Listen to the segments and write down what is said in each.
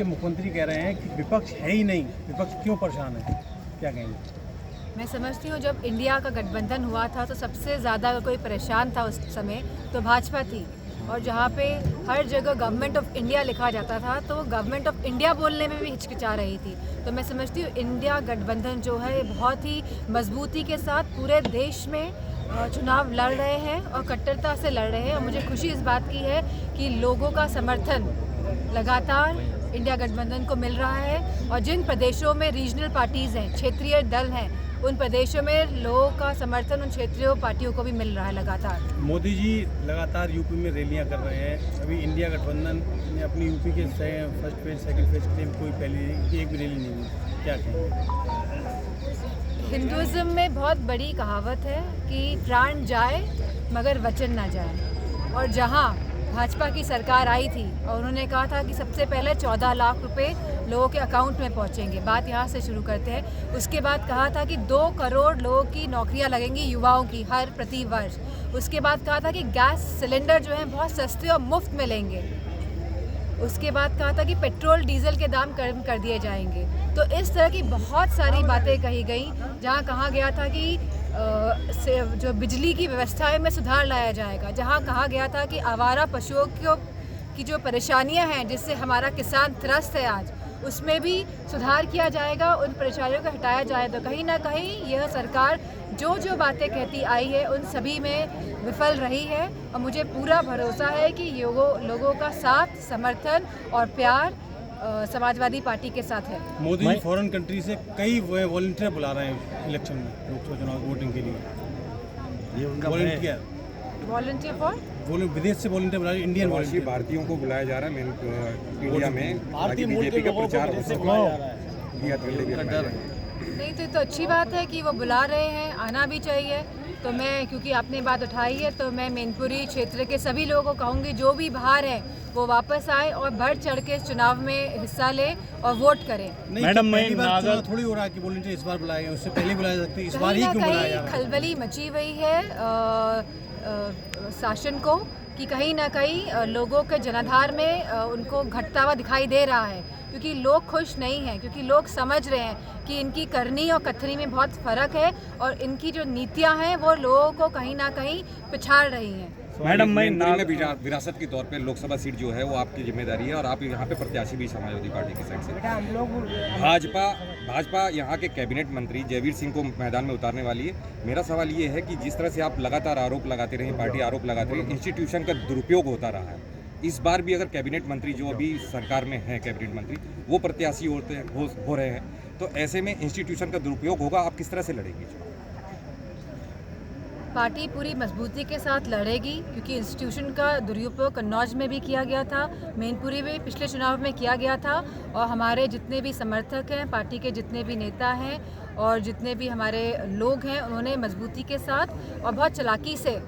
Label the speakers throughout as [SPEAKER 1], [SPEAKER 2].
[SPEAKER 1] के मुख्यमंत्री कह रहे हैं कि विपक्ष है ही नहीं, विपक्ष क्यों परेशान है, क्या कहेंगे?
[SPEAKER 2] मैं समझती हूँ जब इंडिया का गठबंधन हुआ था तो सबसे ज़्यादा अगर कोई परेशान था उस समय तो भाजपा थी। और जहाँ पे हर जगह गवर्नमेंट ऑफ इंडिया लिखा जाता था तो वो गवर्नमेंट ऑफ इंडिया बोलने में भी हिचकिचा रही थी। तो मैं समझती हूँ इंडिया गठबंधन जो है बहुत ही मजबूती के साथ पूरे देश में चुनाव लड़ रहे हैं और कट्टरता से लड़ रहे हैं। और मुझे खुशी इस बात की है कि लोगों का समर्थन लगातार इंडिया गठबंधन को मिल रहा है। और जिन प्रदेशों में रीजनल पार्टीज़ हैं, क्षेत्रीय दल हैं, उन प्रदेशों में लोगों का समर्थन उन क्षेत्रीय पार्टियों को भी मिल रहा है लगातार।
[SPEAKER 1] मोदी जी लगातार यूपी में रैलियां कर रहे हैं। अभी इंडिया गठबंधन ने अपनी यूपी के फर्स्ट फेज सेकंड फेज के लिए कोई पहली एक भी रैली नहीं हुई, क्या कहेंगे?
[SPEAKER 2] हिंदुज़्म में बहुत बड़ी कहावत है कि प्राण जाए मगर वचन ना जाए। और जहाँ भाजपा की सरकार आई थी और उन्होंने कहा था कि सबसे पहले 14 लाख रुपए लोगों के अकाउंट में पहुंचेंगे, बात यहाँ से शुरू करते हैं। उसके बाद कहा था कि 2 करोड़ लोगों की नौकरियाँ लगेंगी युवाओं की हर प्रति वर्ष। उसके बाद कहा था कि गैस सिलेंडर जो है बहुत सस्ते और मुफ्त मिलेंगे। उसके बाद कहा था कि पेट्रोल डीजल के दाम कम कर दिए जाएंगे। तो इस तरह की बहुत सारी बातें कही गई, जहाँ कहा गया था कि जो बिजली की व्यवस्था में सुधार लाया जाएगा, जहाँ कहा गया था कि आवारा पशुओं की जो परेशानियां हैं जिससे हमारा किसान त्रस्त है आज, उसमें भी सुधार किया जाएगा, उन परेशानियों को हटाया जाएगा। तो कहीं ना कहीं यह सरकार जो जो बातें कहती आई है उन सभी में विफल रही है। और मुझे पूरा भरोसा है कि लोगों का साथ, समर्थन और प्यार समाजवादी पार्टी के साथ है।
[SPEAKER 1] मोदी जी फॉरेन कंट्री से कई वॉलंटियर बुला रहे हैं इलेक्शन में, लोकसभा चुनाव वोटिंग के लिए। ये उनका
[SPEAKER 2] वॉलंटियर फॉर
[SPEAKER 1] विदेश से वॉलंटियर बुला रहे, इंडियन वॉलंटियर
[SPEAKER 3] भारतीयों को बुलाया जा रहा है इंडिया में, ताकि बीजेपी का प्रचार हो सके।
[SPEAKER 2] नहीं तो अच्छी बात है कि वो बुला रहे हैं, आना भी चाहिए। तो मैं, क्योंकि आपने बात उठाई है, तो मैं मैनपुरी क्षेत्र के सभी लोगों को कहूँगी जो भी बाहर हैं वो वापस आए और बढ़ चढ़ के इस चुनाव में हिस्सा लें और वोट करें।
[SPEAKER 1] मैडम, मैं थोड़ी हो रहा है कि वॉलंटियर इस बार बुलाए गए, उससे पहले बुलाया सकते, इस बार ही क्यों बुलाया जा रहा है?
[SPEAKER 2] खलबली मची हुई है शासन को कि कहीं ना कहीं लोगों के जनाधार में उनको घटता हुआ दिखाई दे रहा है, क्योंकि लोग खुश नहीं हैं, क्योंकि लोग समझ रहे हैं कि इनकी करनी और कथनी में बहुत फ़र्क है और इनकी जो नीतियां हैं वो लोगों को कहीं ना कहीं पिछाड़ रही हैं।
[SPEAKER 3] मैडम, मैं विरासत के तौर पे लोकसभा सीट जो है वो आपकी जिम्मेदारी है और आप यहाँ पे प्रत्याशी भी समाजवादी पार्टी की साइड से। भाजपा यहाँ के कैबिनेट मंत्री जयवीर सिंह को मैदान में उतारने वाली है। मेरा सवाल ये है कि जिस तरह से आप लगातार आरोप लगाते रहे, पार्टी आरोप लगाती रही, इंस्टीट्यूशन का दुरुपयोग होता रहा है, इस बार भी अगर कैबिनेट मंत्री जो अभी सरकार में है, कैबिनेट मंत्री वो प्रत्याशी हो रहे हैं, तो ऐसे में इंस्टीट्यूशन का दुरुपयोग होगा, आप किस तरह से लड़ेंगे?
[SPEAKER 2] पार्टी पूरी मजबूती के साथ लड़ेगी, क्योंकि इंस्टीट्यूशन का दुरुपयोग कन्नौज में भी किया गया था, मैनपुरी में पिछले चुनाव में किया गया था। और हमारे जितने भी समर्थक हैं, पार्टी के जितने भी नेता हैं और जितने भी हमारे लोग हैं, उन्होंने मजबूती के साथ और बहुत चालाकी से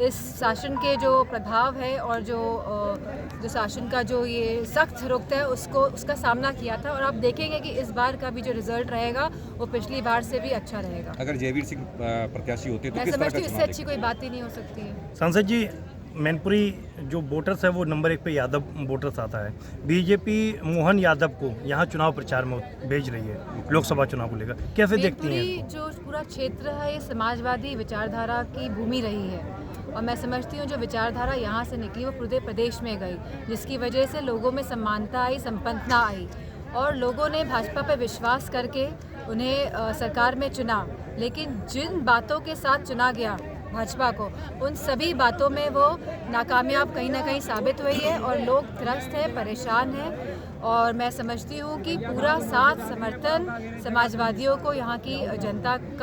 [SPEAKER 2] इस शासन के जो प्रभाव है और जो शासन का जो ये सख्त रुख है उसका सामना किया था। और आप देखेंगे कि इस बार का भी जो रिजल्ट रहेगा वो पिछली बार से भी अच्छा रहेगा।
[SPEAKER 3] अगर जयवीर सिंह प्रत्याशी होते तो
[SPEAKER 2] मैं समझती हूँ इससे अच्छी कोई बात ही नहीं हो सकती है।
[SPEAKER 4] सांसद जी, मैनपुरी जो वोटर्स है वो नंबर 1 पे यादव वोटर्स आता है। बीजेपी मोहन यादव को यहाँ चुनाव प्रचार में भेज रही है लोकसभा चुनाव को लेकर, कैसे देखती हैं?
[SPEAKER 2] जो पूरा क्षेत्र है ये समाजवादी विचारधारा की भूमि रही है और मैं समझती हूँ जो विचारधारा यहाँ से निकली वो पूरे प्रदेश में गई, जिसकी वजह से लोगों में समानता आई, संपन्नता आई और लोगों ने भाजपा पर विश्वास करके उन्हें सरकार में चुना। लेकिन जिन बातों के साथ चुना गया भाजपा को, उन सभी बातों में वो नाकामयाब कहीं ना कहीं साबित हुई है और लोग त्रस्त हैं, परेशान हैं। और मैं समझती हूँ कि पूरा साथ समर्थन समाजवादियों को यहाँ की जनता का